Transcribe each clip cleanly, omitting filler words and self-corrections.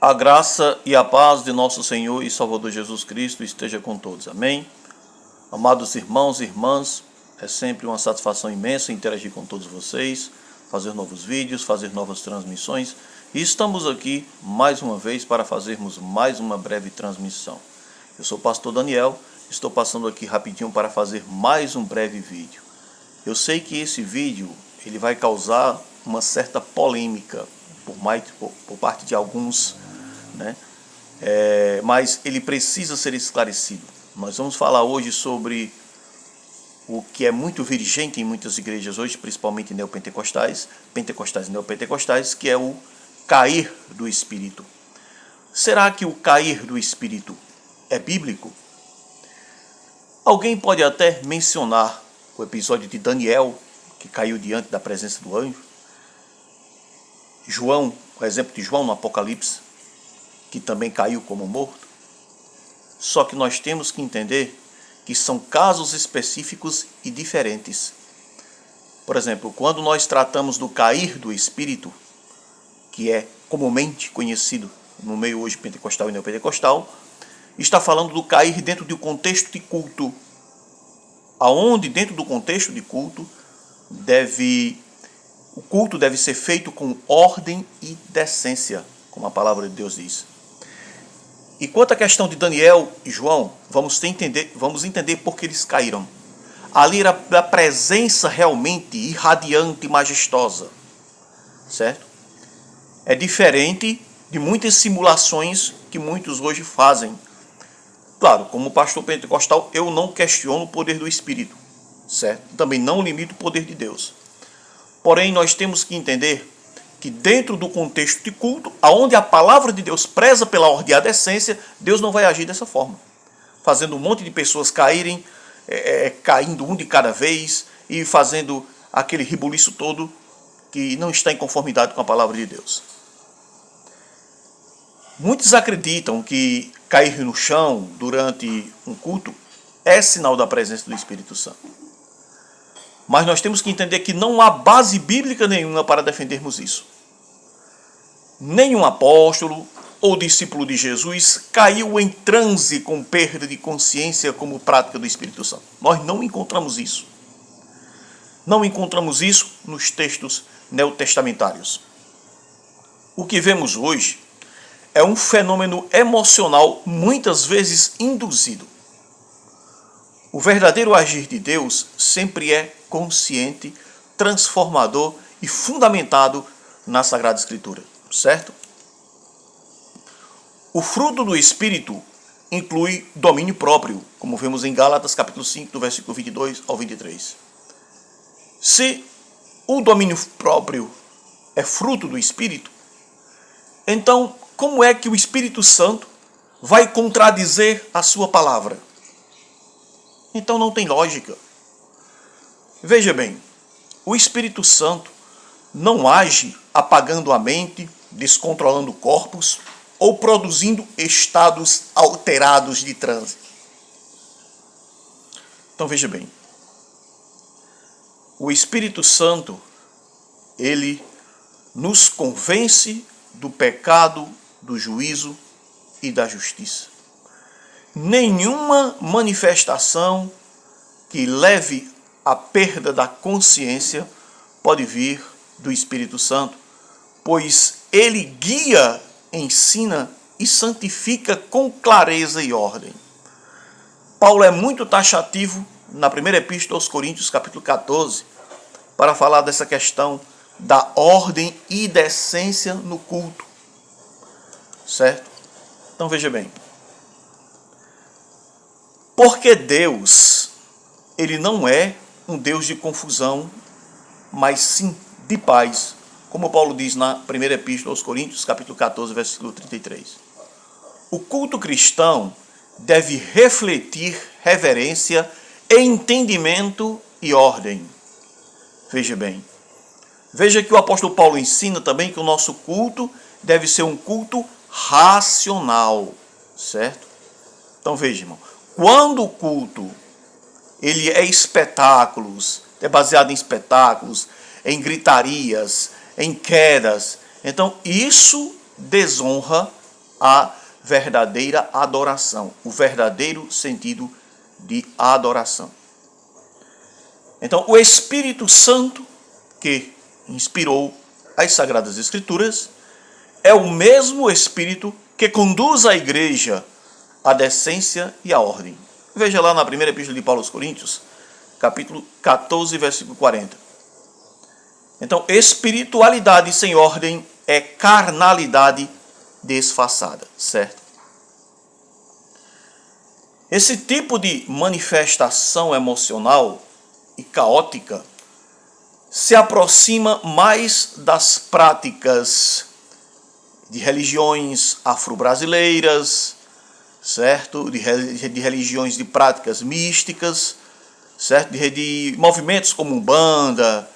A graça e a paz de nosso Senhor e Salvador Jesus Cristo esteja com todos. Amém? Amados irmãos e irmãs, é sempre uma satisfação imensa interagir com todos vocês, fazer novos vídeos, fazer novas transmissões. E estamos aqui mais uma vez para fazermos mais uma breve transmissão. Eu sou o pastor Daniel, estou passando aqui rapidinho para fazer mais um breve vídeo. Eu sei que esse vídeo ele vai causar uma certa polêmica por parte de alguns, né? Mas ele precisa ser esclarecido. Nós vamos falar hoje sobre o que é muito vigente em muitas igrejas hoje, principalmente pentecostais e neopentecostais, que é o cair do Espírito. Será que o cair do Espírito é bíblico? Alguém pode até mencionar o episódio de Daniel, que caiu diante da presença do anjo. João, o exemplo de João no Apocalipse, que também caiu como morto. Só que nós temos que entender que são casos específicos e diferentes. Por exemplo, quando nós tratamos do cair do Espírito, que é comumente conhecido no meio hoje pentecostal e neopentecostal, está falando do cair dentro de um contexto de culto, aonde dentro do contexto de culto o culto deve ser feito com ordem e decência, como a palavra de Deus diz. E quanto à questão de Daniel e João, vamos entender por que eles caíram. Ali era a presença realmente irradiante e majestosa, certo? É diferente de muitas simulações que muitos hoje fazem. Claro, como pastor pentecostal, eu não questiono o poder do Espírito, certo? Também não limito o poder de Deus. Porém, nós temos que entender que dentro do contexto de culto, onde a palavra de Deus preza pela ordem e a decência, Deus não vai agir dessa forma, fazendo um monte de pessoas caírem, caindo um de cada vez e fazendo aquele rebuliço todo que não está em conformidade com a palavra de Deus. Muitos acreditam que cair no chão durante um culto é sinal da presença do Espírito Santo. Mas nós temos que entender que não há base bíblica nenhuma para defendermos isso. Nenhum apóstolo ou discípulo de Jesus caiu em transe com perda de consciência como prática do Espírito Santo. Nós não encontramos isso. Não encontramos isso nos textos neotestamentários. O que vemos hoje é um fenômeno emocional muitas vezes induzido. O verdadeiro agir de Deus sempre é consciente, transformador e fundamentado na Sagrada Escritura, certo? O fruto do Espírito inclui domínio próprio, como vemos em Gálatas capítulo 5, do versículo 22 ao 23. Se o domínio próprio é fruto do Espírito, então como é que o Espírito Santo vai contradizer a sua palavra? Então não tem lógica. Veja bem, o Espírito Santo não age apagando a mente, descontrolando corpos ou produzindo estados alterados de transe. Então veja bem, o Espírito Santo, ele nos convence do pecado, do juízo e da justiça. Nenhuma manifestação que leve à perda da consciência pode vir do Espírito Santo, pois ele guia, ensina e santifica com clareza e ordem. Paulo é muito taxativo na primeira epístola aos Coríntios, capítulo 14, para falar dessa questão da ordem e decência no culto, certo? Então veja bem, porque Deus, ele não é um Deus de confusão, mas sim de paz, como Paulo diz na primeira epístola aos Coríntios, capítulo 14, versículo 33. O culto cristão deve refletir reverência, entendimento e ordem. Veja bem, veja que o apóstolo Paulo ensina também que o nosso culto deve ser um culto racional, certo? Então veja, irmão, quando o culto ele é espetáculos, é baseado em espetáculos, em gritarias, em quedas, então isso desonra a verdadeira adoração, o verdadeiro sentido de adoração. Então, o Espírito Santo que inspirou as Sagradas Escrituras é o mesmo Espírito que conduz a igreja à decência e à ordem. Veja lá na primeira epístola de Paulo aos Coríntios, capítulo 14, versículo 40. Então, espiritualidade sem ordem é carnalidade disfarçada, certo? Esse tipo de manifestação emocional e caótica se aproxima mais das práticas de religiões afro-brasileiras, certo? De religiões de práticas místicas, certo? De movimentos como Umbanda,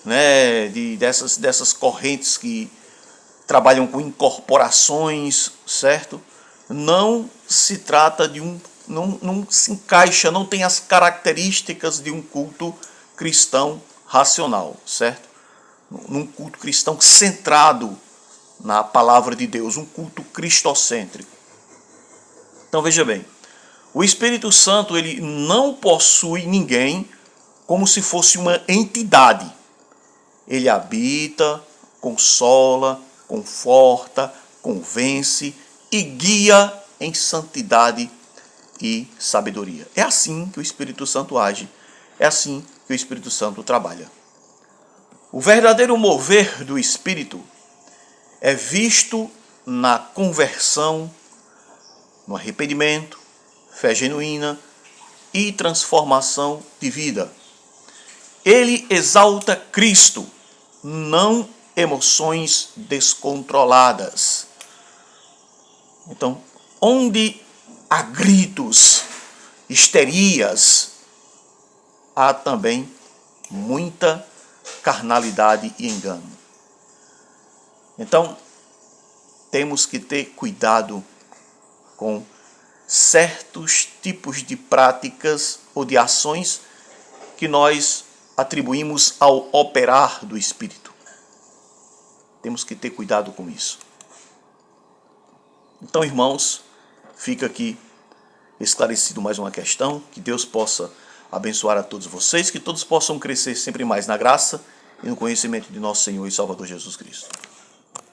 né? Dessas correntes que trabalham com incorporações, certo? Não se trata de não se encaixa, não tem as características de um culto cristão racional, certo? Num culto cristão centrado na palavra de Deus, um culto cristocêntrico. Então veja bem, o Espírito Santo ele não possui ninguém como se fosse uma entidade. Ele habita, consola, conforta, convence e guia em santidade e sabedoria. É assim que o Espírito Santo age, é assim que o Espírito Santo trabalha. O verdadeiro mover do Espírito é visto na conversão, no arrependimento, fé genuína e transformação de vida. Ele exalta Cristo, não emoções descontroladas. Então, onde há gritos, histerias, há também muita carnalidade e engano. Então, temos que ter cuidado com certos tipos de práticas ou de ações que nós atribuímos ao operar do Espírito. Temos que ter cuidado com isso. Então, irmãos, fica aqui esclarecido mais uma questão. Que Deus possa abençoar a todos vocês, que todos possam crescer sempre mais na graça e no conhecimento de nosso Senhor e Salvador Jesus Cristo.